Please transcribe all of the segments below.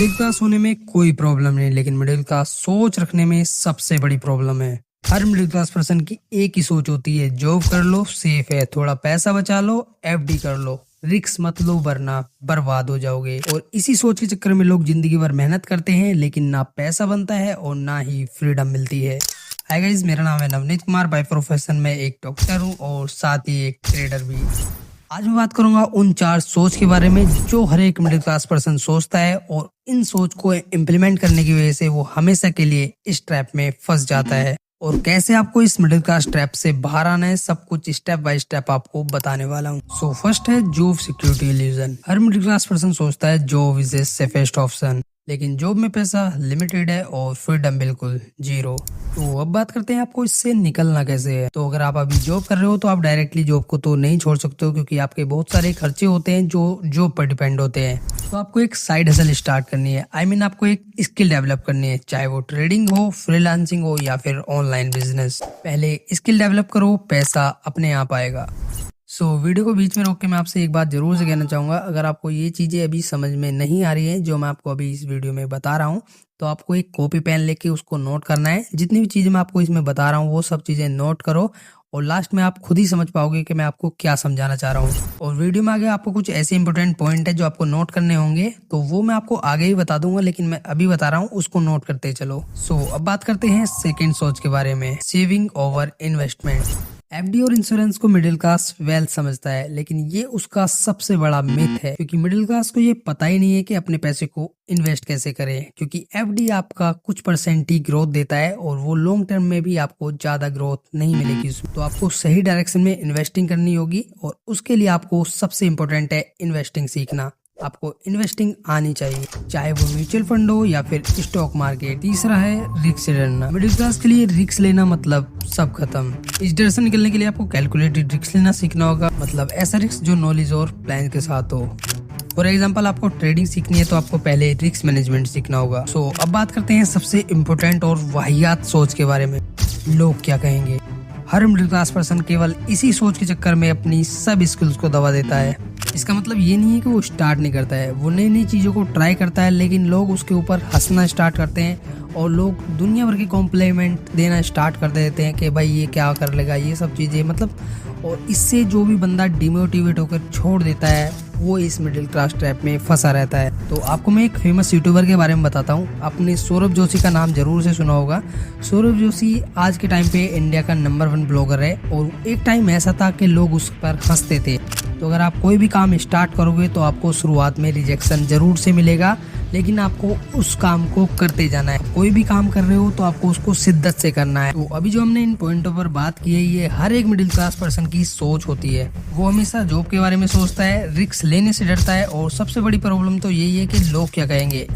Middle class होने में कोई प्रॉब्लम नहीं, लेकिन मिडिल क्लास सोच रखने में सबसे बड़ी प्रॉब्लम है। हर मिडिल क्लास पर्सन की एक ही सोच होती है, जॉब कर लो, सेफ है, थोड़ा पैसा बचा लो, एफडी कर लो, रिस्क मत लो वरना बर्बाद हो जाओगे। और इसी सोच के चक्कर में लोग जिंदगी भर मेहनत करते हैं, लेकिन ना पैसा बनता है और ना ही फ्रीडम मिलती है। हाय गाइस, मेरा नाम है नवनीत कुमार। बाय प्रोफेशन मैं एक डॉक्टर हूँ और साथ ही एक ट्रेडर भी। आज मैं बात करूंगा उन 4 सोच के बारे में जो हर एक मिडिल क्लास पर्सन सोचता है, और इन सोच को इम्प्लीमेंट करने की वजह से वो हमेशा के लिए इस ट्रैप में फंस जाता है। और कैसे आपको इस मिडिल क्लास ट्रैप से बाहर आना है, सब कुछ स्टेप बाय स्टेप आपको बताने वाला हूँ। सो फर्स्ट है जॉब सिक्योरिटी इल्यूजन। हर मिडिल क्लास पर्सन सोचता है job is a safest option, लेकिन जॉब में पैसा लिमिटेड है और फ्रीडम बिल्कुल जीरो। तो अब बात करते हैं आपको इससे निकलना कैसे है। तो अगर आप अभी जॉब कर रहे हो तो आप डायरेक्टली जॉब को तो नहीं छोड़ सकते हो, क्योंकि आपके बहुत सारे खर्चे होते हैं जो जॉब पर डिपेंड होते हैं। तो आपको एक साइड हसल स्टार्ट करनी है। आपको एक स्किल डेवलप करनी है, चाहे वो ट्रेडिंग हो, फ्रीलांसिंग हो या फिर ऑनलाइन बिजनेस। पहले स्किल डेवलप करो, पैसा अपने आप आएगा। वीडियो को बीच में रोक के मैं आपसे एक बात जरूर से कहना चाहूँगा, अगर आपको ये चीज़ें अभी समझ में नहीं आ रही है जो मैं आपको अभी इस वीडियो में बता रहा हूँ, तो आपको एक कॉपी पेन लेके उसको नोट करना है। जितनी भी चीज़ें मैं आपको इसमें बता रहा हूँ वो सब चीज़ें नोट करो, और लास्ट में आप खुद ही समझ पाओगे कि मैं आपको क्या समझाना चाह रहा हूँ। और वीडियो में आगे आपको कुछ ऐसे इंपॉर्टेंट पॉइंट है जो आपको नोट करने होंगे, तो वो मैं आपको आगे ही बता दूंगा, लेकिन मैं अभी बता रहा हूँ, उसको नोट करते चलो। अब बात करते हैं सेकेंड सोच के बारे में, सेविंग ओवर इन्वेस्टमेंट। एफडी और इंश्योरेंस को मिडिल क्लास वेल्थ समझता है, लेकिन ये उसका सबसे बड़ा मिथ है, क्योंकि मिडिल क्लास को ये पता ही नहीं है कि अपने पैसे को इन्वेस्ट कैसे करें। क्योंकि एफडी आपका कुछ परसेंट ही ग्रोथ देता है और वो लॉन्ग टर्म में भी आपको ज्यादा ग्रोथ नहीं मिलेगी उसमें। तो आपको सही डायरेक्शन में इन्वेस्टिंग करनी होगी, और उसके लिए आपको सबसे इम्पोर्टेंट है इन्वेस्टिंग सीखना। आपको इन्वेस्टिंग आनी चाहिए, चाहे वो म्यूचुअल फंड हो या फिर स्टॉक मार्केट। तीसरा है रिस्क से डरना। मिडिल क्लास के लिए रिस्क लेना मतलब सब खत्म। इस डर से निकलने के लिए आपको कैलकुलेटेड रिस्क लेना सीखना होगा, मतलब ऐसा रिस्क जो नॉलेज और प्लान के साथ हो। फॉर एग्जाम्पल, आपको ट्रेडिंग सीखनी है तो आपको पहले रिस्क मैनेजमेंट सीखना होगा। अब बात करते हैं सबसे इम्पोर्टेंट और वाहियात सोच के बारे में, लोग क्या कहेंगे। हर मिडिल क्लास पर्सन केवल इसी सोच के चक्कर में अपनी सब स्किल्स को दबा देता है। इसका मतलब ये नहीं है कि वो स्टार्ट नहीं करता है, वो नई नई चीज़ों को ट्राई करता है, लेकिन लोग उसके ऊपर हंसना स्टार्ट करते हैं और लोग दुनिया भर के कॉम्प्लीमेंट देना स्टार्ट कर देते हैं कि भाई ये क्या कर लेगा, ये सब चीज़ें मतलब। और इससे जो भी बंदा डिमोटिवेट होकर छोड़ देता है वो इस मिडिल क्लास ट्रैप में फंसा रहता है। तो आपको मैं एक फेमस यूट्यूबर के बारे में बताता हूँ। आपने सौरभ जोशी का नाम जरूर से सुना होगा। सौरभ जोशी आज के टाइम पे इंडिया का नंबर 1 ब्लॉगर है, और एक टाइम ऐसा था कि लोग उस पर हंसते थे। तो अगर आप कोई भी काम स्टार्ट करोगे तो आपको शुरुआत में रिजेक्शन जरूर से मिलेगा, लेकिन आपको उस काम को करते जाना है। कोई भी काम कर रहे हो तो आपको उसको शिद्दत से करना है। तो अभी जो हमने इन पॉइंटों पर बात की है, ये हर एक मिडिल क्लास पर्सन की सोच होती है। वो हमेशा जॉब के बारे में सोचता है, रिस्क लेने से डरता है, और सबसे बड़ी प्रॉब्लम तो यही है कि लोग क्या कहेंगे,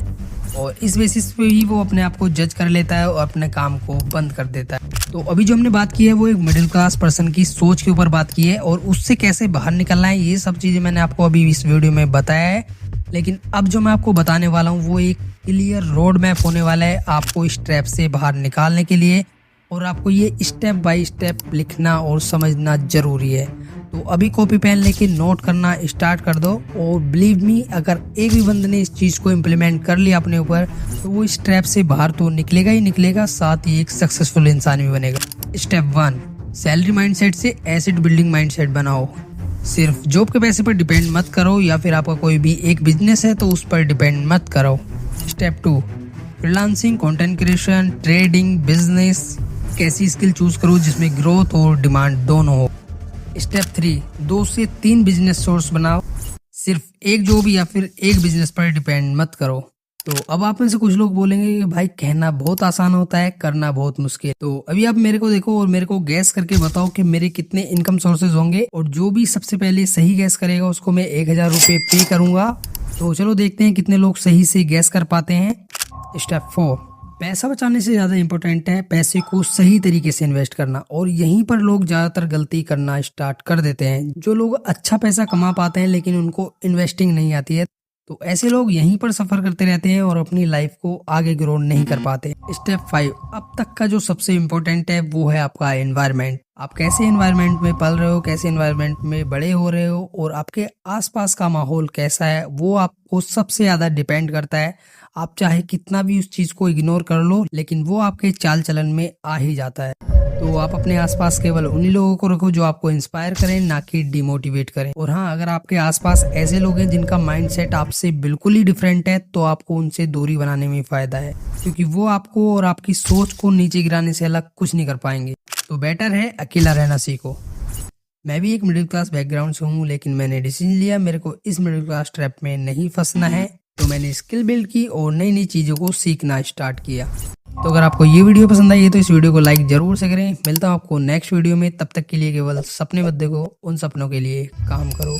और इस बेसिस पे ही वो अपने आप को जज कर लेता है और अपने काम को बंद कर देता है। तो अभी जो हमने बात की है वो एक मिडिल क्लास पर्सन की सोच के ऊपर बात की है, और उससे कैसे बाहर निकलना है ये सब चीजें मैंने आपको अभी इस वीडियो में बताया है। लेकिन अब जो मैं आपको बताने वाला हूँ वो एक क्लियर रोड मैप होने वाला है आपको इस ट्रैप से बाहर निकालने के लिए, और आपको ये स्टेप बाय स्टेप लिखना और समझना जरूरी है। तो अभी कॉपी पेन लेके नोट करना स्टार्ट कर दो, और बिलीव मी, अगर एक भी बंदे ने इस चीज को इम्प्लीमेंट कर लिया अपने ऊपर, तो वो इस ट्रैप से बाहर तो निकलेगा ही निकलेगा, साथ ही एक सक्सेसफुल इंसान भी बनेगा। स्टेप 1, सैलरी माइंडसेट से एसेट बिल्डिंग माइंडसेट बनाओ। सिर्फ जॉब के पैसे पर डिपेंड मत करो, या फिर आपका कोई भी एक बिजनेस है तो उस पर डिपेंड मत करो। Step 2, freelancing, content creation, trading, business. कैसी स्किल चूज करो जिसमें ग्रोथ और डिमांड दोनों हो। स्टेप 3, 2 से 3 बिजनेस सोर्स बनाओ। सिर्फ एक जॉब या फिर एक बिजनेस पर डिपेंड मत करो। तो अब आप में से कुछ लोग बोलेंगे कि भाई कहना बहुत आसान होता है, करना बहुत मुश्किल। तो अभी आप मेरे को देखो और मेरे को गैस करके बताओ कि मेरे कितने इनकम सोर्सेज होंगे, और जो भी सबसे पहले सही गैस करेगा उसको मैं 1000 रुपये पे करूंगा। तो चलो देखते हैं कितने लोग सही से गैस कर पाते हैं। स्टेप 4, पैसा बचाने से ज़्यादा इम्पोर्टेंट है पैसे को सही तरीके से इन्वेस्ट करना, और यहीं पर लोग ज़्यादातर गलती करना स्टार्ट कर देते हैं। जो लोग अच्छा पैसा कमा पाते हैं लेकिन उनको इन्वेस्टिंग नहीं आती है, तो ऐसे लोग यहीं पर सफर करते रहते हैं और अपनी लाइफ को आगे ग्रो नहीं कर पाते। स्टेप 5, अब तक का जो सबसे इम्पोर्टेंट है वो है आपका एनवायरनमेंट। आप कैसे एनवायरनमेंट में पल रहे हो, कैसे एनवायरनमेंट में बड़े हो रहे हो और आपके आसपास का माहौल कैसा है, वो आपको सबसे ज्यादा डिपेंड करता है। आप चाहे कितना भी उस चीज को इग्नोर कर लो, लेकिन वो आपके चाल चलन में आ ही जाता है। तो आप अपने आसपास केवल उन्हीं लोगों को रखो जो आपको इंस्पायर करें, ना कि डिमोटिवेट करें। और हाँ, अगर आपके आसपास ऐसे लोग हैं जिनका माइंडसेट आपसे बिल्कुल ही डिफरेंट है, तो आपको उनसे दूरी बनाने में फायदा है, क्योंकि वो आपको और आपकी सोच को नीचे गिराने से अलग कुछ नहीं कर पाएंगे। तो बेटर है अकेला रहना सीखो। मैं भी एक मिडिल क्लास बैकग्राउंड से हूँ, लेकिन मैंने डिसीजन लिया मेरे को इस मिडिल क्लास ट्रैप में नहीं फंसना है। तो मैंने स्किल बिल्ड की और नई नई चीज़ों को सीखना स्टार्ट किया। तो अगर आपको ये वीडियो पसंद आई है तो इस वीडियो को लाइक जरूर से करें। मिलता हूँ आपको नेक्स्ट वीडियो में, तब तक के लिए केवल सपने मत देखो, उन सपनों के लिए काम करो।